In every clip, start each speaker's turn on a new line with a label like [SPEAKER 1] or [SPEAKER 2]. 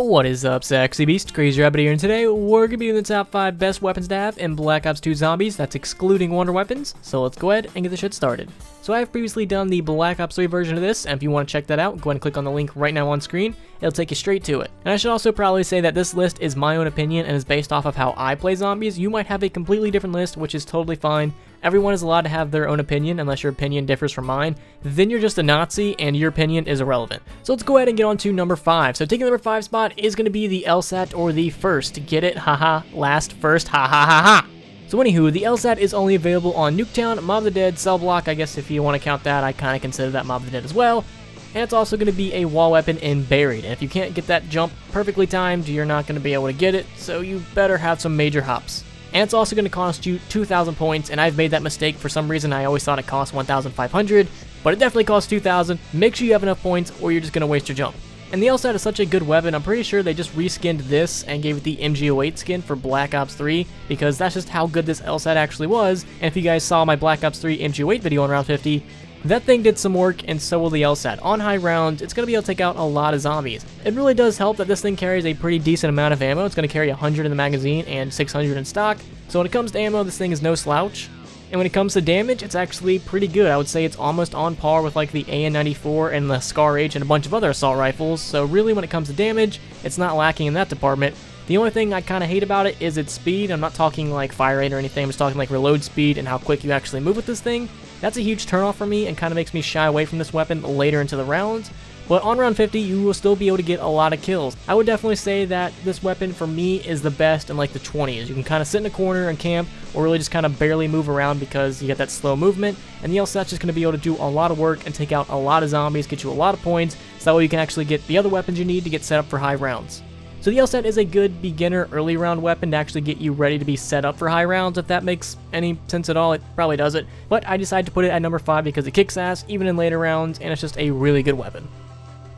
[SPEAKER 1] What is up, Sexy Beast? Crazy Rabbit here, and today we're gonna be doing the top 5 best weapons to have in Black Ops 2 Zombies. That's excluding wonder weapons. So let's go ahead and get the shit started. So I have previously done the Black Ops 3 version of this, and if you want to check that out, go ahead and click on the link right now on screen. It'll take you straight to it. And I should also probably say that this list is my own opinion and is based off of how I play zombies. You might have a completely different list, which is totally fine. Everyone is allowed to have their own opinion unless your opinion differs from mine. Then you're just a Nazi and your opinion is irrelevant. So let's go ahead and get on to number 5. So taking the number 5 spot is going to be the LSAT, or the first. Get it? Haha. Last, first. Ha ha ha ha. So anywho, the LSAT is only available on Nuketown, Mob of the Dead, Cell Block. I guess if you want to count that, I kind of consider that Mob of the Dead as well. And it's also going to be a wall weapon in Buried. And if you can't get that jump perfectly timed, you're not going to be able to get it. So you better have some major hops. And it's also going to cost you 2,000 points, and I've made that mistake. For some reason, I always thought it cost 1,500, but it definitely costs 2,000. Make sure you have enough points, or you're just going to waste your jump. And the LSAT is such a good weapon, I'm pretty sure they just reskinned this and gave it the MG08 skin for Black Ops 3, because that's just how good this LSAT actually was. And if you guys saw my Black Ops 3 MG08 video on round 50, that thing did some work, and so will the LSAT. On high rounds, it's going to be able to take out a lot of zombies. It really does help that this thing carries a pretty decent amount of ammo. It's going to carry 100 in the magazine and 600 in stock. So when it comes to ammo, this thing is no slouch. And when it comes to damage, it's actually pretty good. I would say it's almost on par with like the AN94 and the Scar H and a bunch of other assault rifles. So really, when it comes to damage, it's not lacking in that department. The only thing I kind of hate about it is its speed. I'm not talking like fire rate or anything. I'm just talking like reload speed and how quick you actually move with this thing. That's a huge turnoff for me and kind of makes me shy away from this weapon later into the rounds. But on round 50, you will still be able to get a lot of kills. I would definitely say that this weapon for me is the best in like the 20s. You can kind of sit in a corner and camp, or really just kind of barely move around because you get that slow movement. And the LSAT's just going to be able to do a lot of work and take out a lot of zombies, get you a lot of points, so that way you can actually get the other weapons you need to get set up for high rounds. So the LSAT is a good beginner early round weapon to actually get you ready to be set up for high rounds. If that makes any sense at all, it probably doesn't. But I decided to put it at number 5 because it kicks ass even in later rounds, and it's just a really good weapon.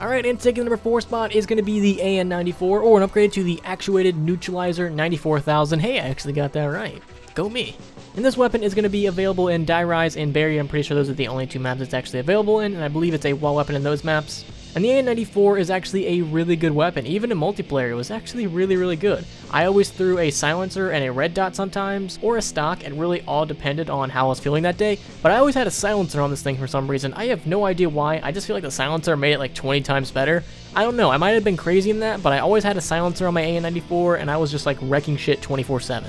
[SPEAKER 1] Alright, and taking the number 4 spot is going to be the AN94, or an upgrade to the Actuated Neutralizer 94,000. Hey, I actually got that right. Go me. And this weapon is going to be available in Die Rise and Buried. I'm pretty sure those are the only 2 maps it's actually available in, and I believe it's a wall weapon in those maps. And the AN94 is actually a really good weapon. Even in multiplayer, it was actually really good. I always threw a silencer and a red dot sometimes, or a stock. It really all depended on how I was feeling that day. But I always had a silencer on this thing for some reason. I have no idea why. I just feel like the silencer made it like 20 times better. I don't know. I might have been crazy in that, but I always had a silencer on my AN94, and I was just like wrecking shit 24/7.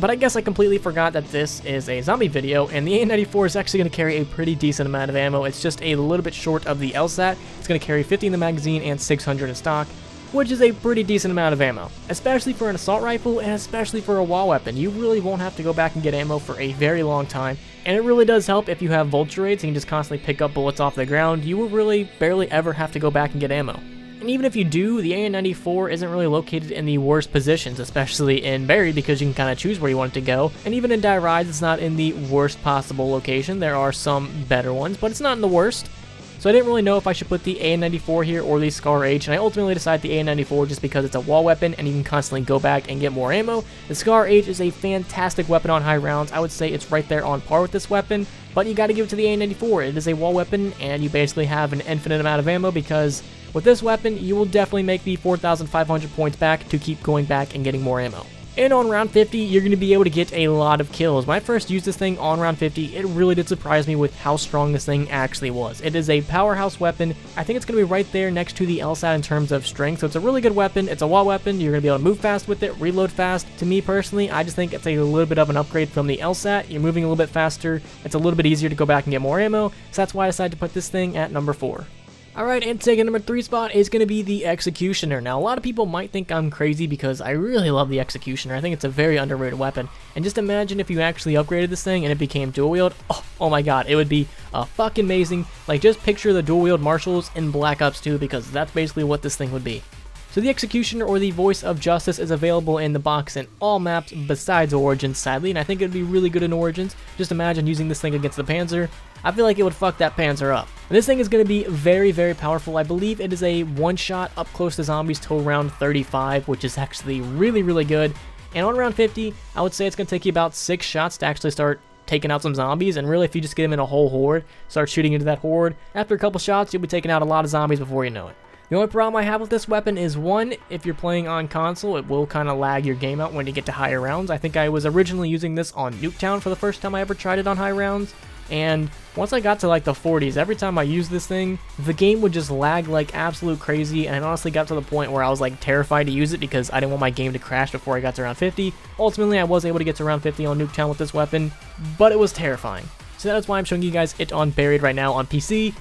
[SPEAKER 1] But I guess I completely forgot that this is a zombie video, and the AN94 is actually going to carry a pretty decent amount of ammo. It's just a little bit short of the LSAT. It's going to carry 50 in the magazine and 600 in stock, which is a pretty decent amount of ammo. Especially for an assault rifle, and especially for a wall weapon. You really won't have to go back and get ammo for a very long time. And it really does help if you have vulture rates and you can just constantly pick up bullets off the ground. You will really barely ever have to go back and get ammo. And even if you do, the AN94 isn't really located in the worst positions, especially in Buried, because you can kind of choose where you want it to go. And even in Die Rise, it's not in the worst possible location. There are some better ones, but it's not in the worst. So I didn't really know if I should put the AN94 here or the Scar H, and I ultimately decided the AN94 just because it's a wall weapon and you can constantly go back and get more ammo. The Scar H is a fantastic weapon on high rounds. I would say it's right there on par with this weapon, but you got to give it to the AN94. It is a wall weapon, and you basically have an infinite amount of ammo because with this weapon, you will definitely make the 4,500 points back to keep going back and getting more ammo. And on round 50, you're going to be able to get a lot of kills. When I first used this thing on round 50, it really did surprise me with how strong this thing actually was. It is a powerhouse weapon. I think it's going to be right there next to the LSAT in terms of strength. So it's a really good weapon. It's a wall weapon. You're going to be able to move fast with it, reload fast. To me personally, I just think it's a little bit of an upgrade from the LSAT. You're moving a little bit faster. It's a little bit easier to go back and get more ammo. So that's why I decided to put this thing at number 4. Alright, and taking number 3 spot is going to be the Executioner. Now, a lot of people might think I'm crazy because I really love the Executioner. I think it's a very underrated weapon. And just imagine if you actually upgraded this thing and it became dual wield. Oh my god, it would be fucking amazing. Like, just picture the dual wield marshals in Black Ops 2 because that's basically what this thing would be. So the Executioner, or the Voice of Justice, is available in the box in all maps besides Origins, sadly, and I think it would be really good in Origins. Just imagine using this thing against the Panzer. I feel like it would fuck that Panzer up. And this thing is going to be very powerful. I believe it is a one-shot up close to zombies till round 35, which is actually really good. And on round 50, I would say it's going to take you about 6 shots to actually start taking out some zombies. And really, if you just get them in a whole horde, start shooting into that horde, after a couple shots, you'll be taking out a lot of zombies before you know it. The only problem I have with this weapon is, one, if you're playing on console, it will kind of lag your game out when you get to higher rounds. I think I was originally using this on Nuketown for the first time I ever tried it on high rounds, and once I got to like the 40s, every time I used this thing, the game would just lag like absolute crazy, and it honestly got to the point where I was like terrified to use it because I didn't want my game to crash before I got to around 50. Ultimately, I was able to get to around 50 on Nuketown with this weapon, but it was terrifying. So that is why I'm showing you guys it on Buried right now on PC,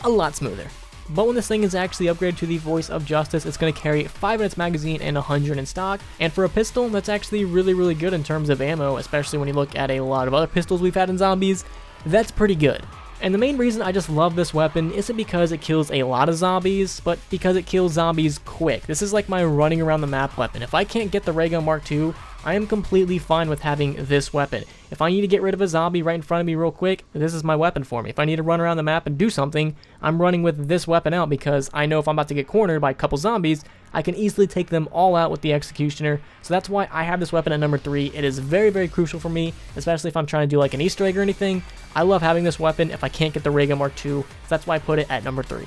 [SPEAKER 1] a lot smoother. But when this thing is actually upgraded to the Voice of Justice, it's going to carry 5 in its magazine and 100 in stock. And for a pistol, that's actually really good in terms of ammo, especially when you look at a lot of other pistols we've had in zombies. That's pretty good. And the main reason I just love this weapon isn't because it kills a lot of zombies, but because it kills zombies quick. This is like my running around the map weapon. If I can't get the ray gun Mark II, I am completely fine with having this weapon. If I need to get rid of a zombie right in front of me real quick, this is my weapon for me. If I need to run around the map and do something, I'm running with this weapon out because I know if I'm about to get cornered by a couple zombies, I can easily take them all out with the Executioner. So that's why I have this weapon at number 3. It is very crucial for me, especially if I'm trying to do like an Easter egg or anything. I love having this weapon if I can't get the ray gun Mark II, so that's why I put it at number 3.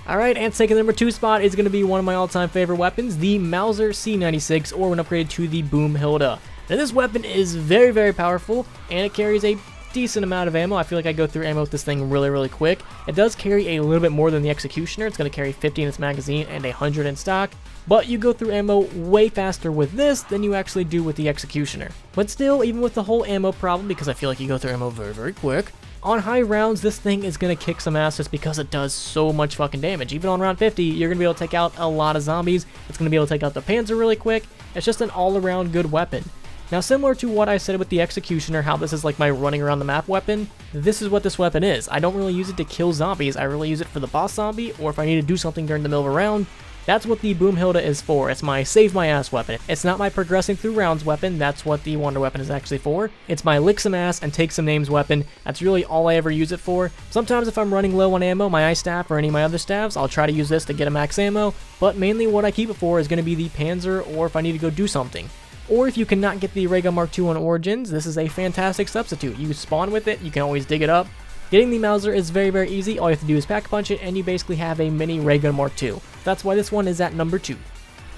[SPEAKER 1] Alright, and taking the number 2 spot is going to be one of my all-time favorite weapons, the Mauser C96, or when upgraded to the Boom Hilda. Now this weapon is very powerful, and it carries a decent amount of ammo. I feel like I go through ammo with this thing really quick. It does carry a little bit more than the Executioner. It's going to carry 50 in its magazine and 100 in stock, but you go through ammo way faster with this than you actually do with the Executioner. But still, even with the whole ammo problem, because I feel like you go through ammo very quick, on high rounds, this thing is going to kick some ass just because it does so much fucking damage. Even on round 50, you're going to be able to take out a lot of zombies. It's going to be able to take out the Panzer really quick. It's just an all-around good weapon. Now, similar to what I said with the Executioner, how this is like my running around the map weapon, this is what this weapon is. I don't really use it to kill zombies. I really use it for the boss zombie, or if I need to do something during the middle of a round. That's what the Boom Hilda is for. It's my save my ass weapon. It's not my progressing through rounds weapon. That's what the Wonder Weapon is actually for. It's my lick some ass and take some names weapon. That's really all I ever use it for. Sometimes if I'm running low on ammo, my ice staff or any of my other staffs, I'll try to use this to get a max ammo, but mainly what I keep it for is going to be the Panzer, or if I need to go do something. Or if you cannot get the Ray Gun Mark II on Origins, this is a fantastic substitute. You spawn with it, you can always dig it up. Getting the Mauser is very easy. All you have to do is pack punch it, and you basically have a mini Ray Gun Mark II. That's why this one is at number 2.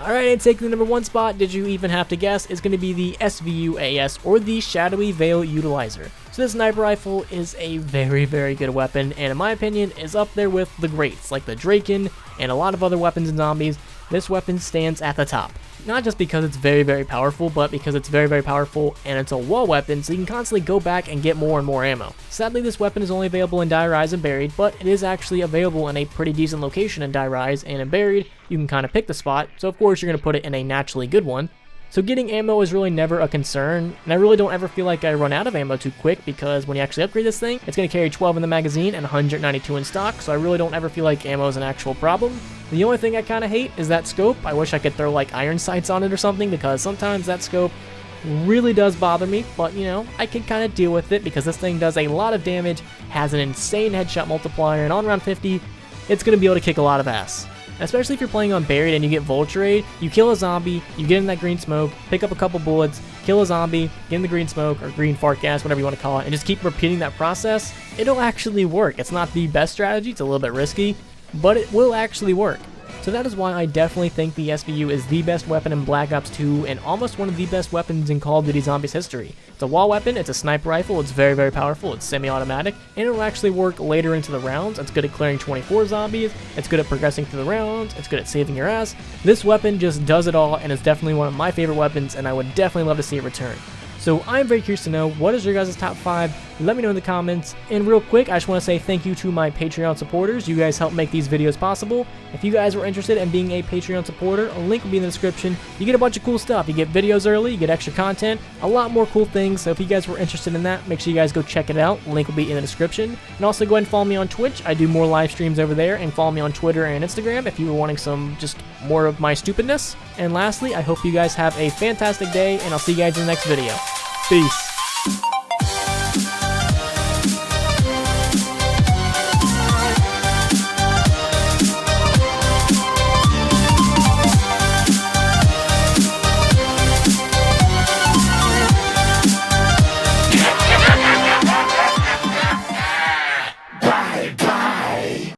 [SPEAKER 1] Alright, and taking the number 1 spot, did you even have to guess, is going to be the SVU-AS, or the Shadowy Veil Utilizer. So this sniper rifle is a very good weapon, and in my opinion, is up there with the greats, like the Draken, and a lot of other weapons and zombies. This weapon stands at the top. Not just because it's very powerful, but because it's very powerful and it's a wall weapon, so you can constantly go back and get more and more ammo. Sadly, this weapon is only available in Die Rise and Buried, but it is actually available in a pretty decent location in Die Rise, and in Buried, you can kind of pick the spot, so of course you're going to put it in a naturally good one. So getting ammo is really never a concern, and I really don't ever feel like I run out of ammo too quick, because when you actually upgrade this thing, it's going to carry 12 in the magazine and 192 in stock, so I really don't ever feel like ammo is an actual problem. The only thing I kind of hate is that scope. I wish I could throw like iron sights on it or something, because sometimes that scope really does bother me, but you know, I can kind of deal with it because this thing does a lot of damage, has an insane headshot multiplier, and on round 50, it's going to be able to kick a lot of ass. Especially if you're playing on Buried and you get Vulture Raid, you kill a zombie, you get in that green smoke, pick up a couple bullets, kill a zombie, get in the green smoke, or green fart gas, whatever you want to call it, and just keep repeating that process, it'll actually work. It's not the best strategy, it's a little bit risky, but it will actually work. So that is why I definitely think the SVU is the best weapon in Black Ops 2 and almost one of the best weapons in Call of Duty Zombies history. It's a wall weapon, it's a sniper rifle, it's very powerful, it's semi-automatic, and it'll actually work later into the rounds. It's good at clearing 24 zombies, it's good at progressing through the rounds, it's good at saving your ass. This weapon just does it all and is definitely one of my favorite weapons, and I would definitely love to see it return. So I'm very curious to know, what is your guys' top 5? Let me know in the comments. And real quick, I just want to say thank you to my Patreon supporters. You guys help make these videos possible. If you guys were interested in being a Patreon supporter, a link will be in the description. You get a bunch of cool stuff. You get videos early, you get extra content, a lot more cool things. So if you guys were interested in that, make sure you guys go check it out. Link will be in the description. And also go ahead and follow me on Twitch. I do more live streams over there, and follow me on Twitter and Instagram if you were wanting some just more of my stupidness. And lastly, I hope you guys have a fantastic day, and I'll see you guys in the next video. Peace.